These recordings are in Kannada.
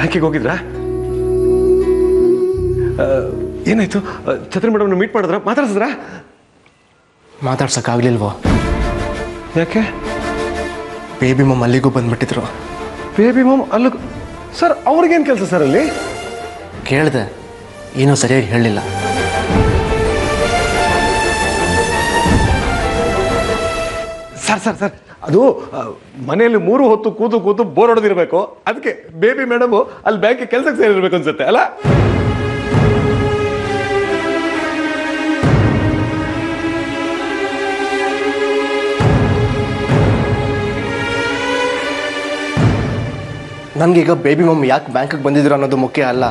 ಬ್ಯಾಂಕಿಗೆ ಹೋಗಿದ್ರಾ? ಏನಾಯ್ತು? ಛತ್ರಿ ಮೇಡಮ್ನ ಮೀಟ್ ಮಾಡಿದ್ರ? ಮಾತಾಡ್ಸಿದ್ರಾ? ಮಾತಾಡ್ಸೋಕ್ಕಾಗಲಿಲ್ವೋ? ಯಾಕೆ? ಬೇಬಿ ಮಮ್ ಅಲ್ಲಿಗೂ ಬಂದ್ಬಿಟ್ಟಿದ್ರು. ಬೇಬಿ ಮಮ್ ಅಲ್ಲಿಗೂ? ಸರ್ ಅವ್ರಿಗೇನು ಕೆಲಸ ಸರ್ ಅಲ್ಲಿ? ಕೇಳಿದೆ, ಏನೋ ಸರಿಯಾಗಿ ಹೇಳಲಿಲ್ಲ. ಸರ್ ಸರ್ ಸರ್ ಅದು ಮನೆಯಲ್ಲಿ 3 ಹೊತ್ತು ಕೂತು ಕೂತು ಬೋರ್ ಹೊಡೆದಿರಬೇಕು. ಅದಕ್ಕೆ ಬೇಬಿ ಮೇಡಮು ಅಲ್ಲಿ ಬ್ಯಾಂಕಿಗೆ ಕೆಲಸಕ್ಕೆ ಸೇರಿರ್ಬೇಕು ಅನ್ಸುತ್ತೆ ಅಲ್ಲ? ನನಗೀಗ ಬೇಬಿ ಮಮ್ ಯಾಕೆ ಬ್ಯಾಂಕಿಗೆ ಬಂದಿದ್ರು ಅನ್ನೋದು ಮುಖ್ಯ ಅಲ್ಲ.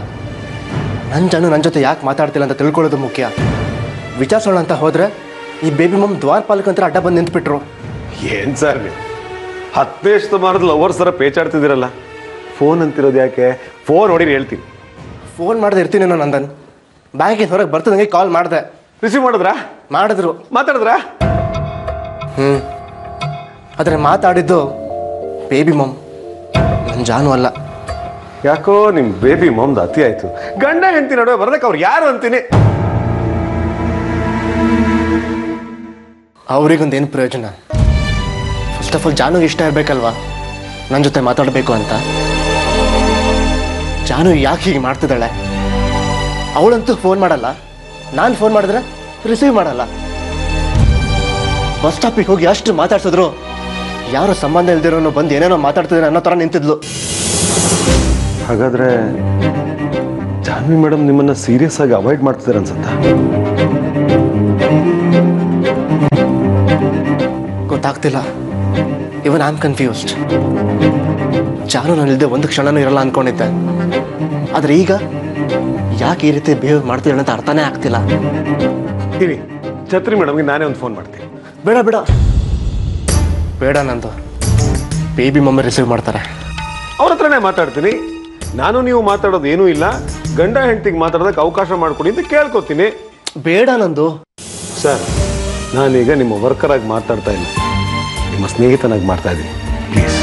ನನ್ನ ಜೊತೆ ಯಾಕೆ ಮಾತಾಡ್ತಿಲ್ಲ ಅಂತ ತಿಳ್ಕೊಳ್ಳೋದು ಮುಖ್ಯ. ವಿಚಾರಿಸೋಣ ಅಂತ ಹೋದರೆ ಈ ಬೇಬಿ ಮಮ್ ದ್ವಾರಪಾಲಕಂತರ ಅಡ್ಡ ಬಂದು ನಿಂತ್ಬಿಟ್ರು. ಏನು ಸರ್ ನೀವು 10ನೇ ಶತಮಾನದ ಲವರ್ಸ್ ಥರ ಪೇಚಾಡ್ತಿದ್ದೀರಲ್ಲ? ಫೋನ್ ಅಂತಿರೋದು ಯಾಕೆ? ಫೋನ್ ಹೊಡೀರಿ ಹೇಳ್ತೀನಿ. ಫೋನ್ ಮಾಡದೆ ಇರ್ತೀನೇನೋ ನಂದನ್. ಬ್ಯಾಂಕಿಗೆ ಹೊರಗೆ ಬರ್ತದಂಗೆ ಕಾಲ್ ಮಾಡಿದೆ. ರಿಸೀವ್ ಮಾಡಿದ್ರಾ? ಮಾಡಿದ್ರು. ಮಾತಾಡಿದ್ರಾ? ಆದರೆ ಮಾತಾಡಿದ್ದು ಬೇಬಿ ಮಮ್, ನನ್ನ ಜಾನು ಅಲ್ಲ. ಯಾಕೋ ನಿಮ್ಮ ಬೇಬಿ ಮಮ್ದು ಅತಿ ಆಯ್ತು. ಗಂಡ ಹೆಂಡತಿ ನಡುವೆ ಬರ್ದಕ್ಕೆ ಅವ್ರು ಯಾರು ಅಂತೀನಿ. ಅವ್ರಿಗೊಂದೇನು ಪ್ರಯೋಜನ? ಫಸ್ಟ್ ಆಫ್ ಆಲ್ ಜಾನುಗೆ ಇಷ್ಟ ಇರಬೇಕಲ್ವಾ ನನ್ನ ಜೊತೆ ಮಾತಾಡಬೇಕು ಅಂತ. ಜಾನು ಯಾಕೆ ಹೀಗೆ ಮಾಡ್ತಿದ್ದಾಳೆ? ಅವಳಂತೂ ಫೋನ್ ಮಾಡಲ್ಲ, ನಾನು ಫೋನ್ ಮಾಡಿದ್ರೆ ರಿಸೀವ್ ಮಾಡಲ್ಲ. ಬಸ್ ಸ್ಟಾಪಿಗೆ ಹೋಗಿ ಅಷ್ಟು ಮಾತಾಡ್ಸಿದ್ರು ಯಾರು ಸಂಬಂಧ ಇಲ್ದಿರೋನು ಬಂದು ಏನೇನೋ ಮಾತಾಡ್ತಿದ್ರೆ ಅನ್ನೋ ಥರ ನಿಂತಿದ್ಲು. ಹಾಗಾದ್ರೆ ಜಾನ್ವಿ ಮೇಡಮ್ ನಿಮ್ಮನ್ನ ಸೀರಿಯಸ್ ಆಗಿ ಅವಾಯ್ಡ್ ಮಾಡ್ತಿದ್ದಾರೆ ಅನ್ಸುತ್ತಾ? ಗೊತ್ತಾಗ್ತಿಲ್ಲ. Even I am confused. ಜಾನು ನಾನಿಲ್ಲದೆ ಒಂದು ಕ್ಷಣನೂ ಇರಲ್ಲ ಅನ್ಕೊಂಡಿದ್ದೆ. ಆದರೆ ಈಗ ಯಾಕೆ ಈ ರೀತಿ ಬಿಹೇವ್ ಮಾಡ್ತಿದ್ದಾಳೆ ಅಂತ ಅರ್ಥನೇ ಆಗ್ತಿಲ್ಲ. ಇರಿ, ಛತ್ರಿ ಮೇಡಮ್ಗೆ ನಾನೇ ಒಂದು ಫೋನ್ ಮಾಡ್ತೀನಿ. ಬೇಡ ಬೇಡ ಬೇಡ, ನಂದು ಬೇಬಿ ಮಮ್ಮಿ ರಿಸೀವ್ ಮಾಡ್ತಾರೆ. ಅವ್ರ ಹತ್ರನೇ ಮಾತಾಡ್ತೀನಿ. ನಾನು ನೀವು ಮಾತಾಡೋದು ಏನೂ ಇಲ್ಲ. ಗಂಡ ಹೆಂಡತಿಗೆ ಮಾತಾಡೋದಕ್ಕೆ ಅವಕಾಶ ಮಾಡ್ಕೊಡಿ ಅಂತ ಕೇಳ್ಕೊತೀನಿ. ಬೇಡ ನಂದು. ಸರ್, ನಾನೀಗ ನಿಮ್ಮ ವರ್ಕರ್ ಆಗಿ ಮಾತಾಡ್ತಾ ಇಲ್ಲ, ನಿಮ್ಮ ಸ್ನೇಹಿತನಾಗಿ ಮಾಡ್ತಾ ಇದ್ದೀನಿ. ಪ್ಲೀಸ್.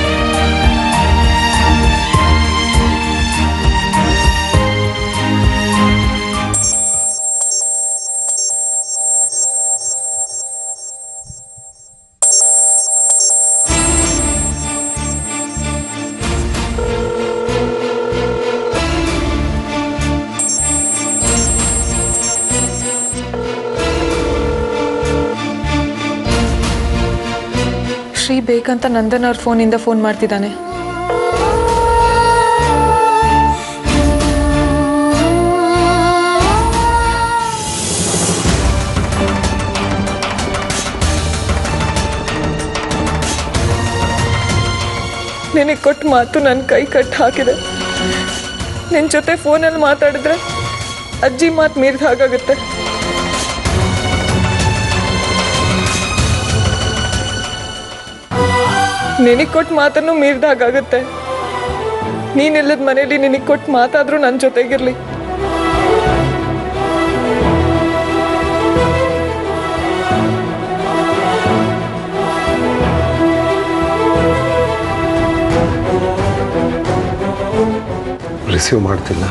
ಶ್ರೀ ಬೇಕಂತ ನಂದನ್ ಅವ್ರ ಫೋನಿಂದ ಫೋನ್ ಮಾಡ್ತಿದ್ದಾನೆ. ನಿನಗೆ ಕೊಟ್ಟು ಮಾತು ನನ್ನ ಕೈ ಕಟ್ಟು ಹಾಕಿದೆ. ನಿನ್ನ ಜೊತೆ ಫೋನಲ್ಲಿ ಮಾತಾಡಿದ್ರೆ ಅಜ್ಜಿ ಮಾತು ಮೀರಿದ ಹಾಗಾಗುತ್ತೆ. ನಿನಗೆ ಕೊಟ್ಟು ಮಾತನ್ನು ಮೀರಿದಾಗುತ್ತೆ. ನೀನಿಲ್ಲದ ಮನೇಲಿ ನಿನಗೆ ಕೊಟ್ಟು ಮಾತಾದ್ರೂ ನನ್ನ ಜೊತೆಗಿರ್ಲಿ. ರಿಸೀವ್ ಮಾಡ್ತಿಲ್ಲ.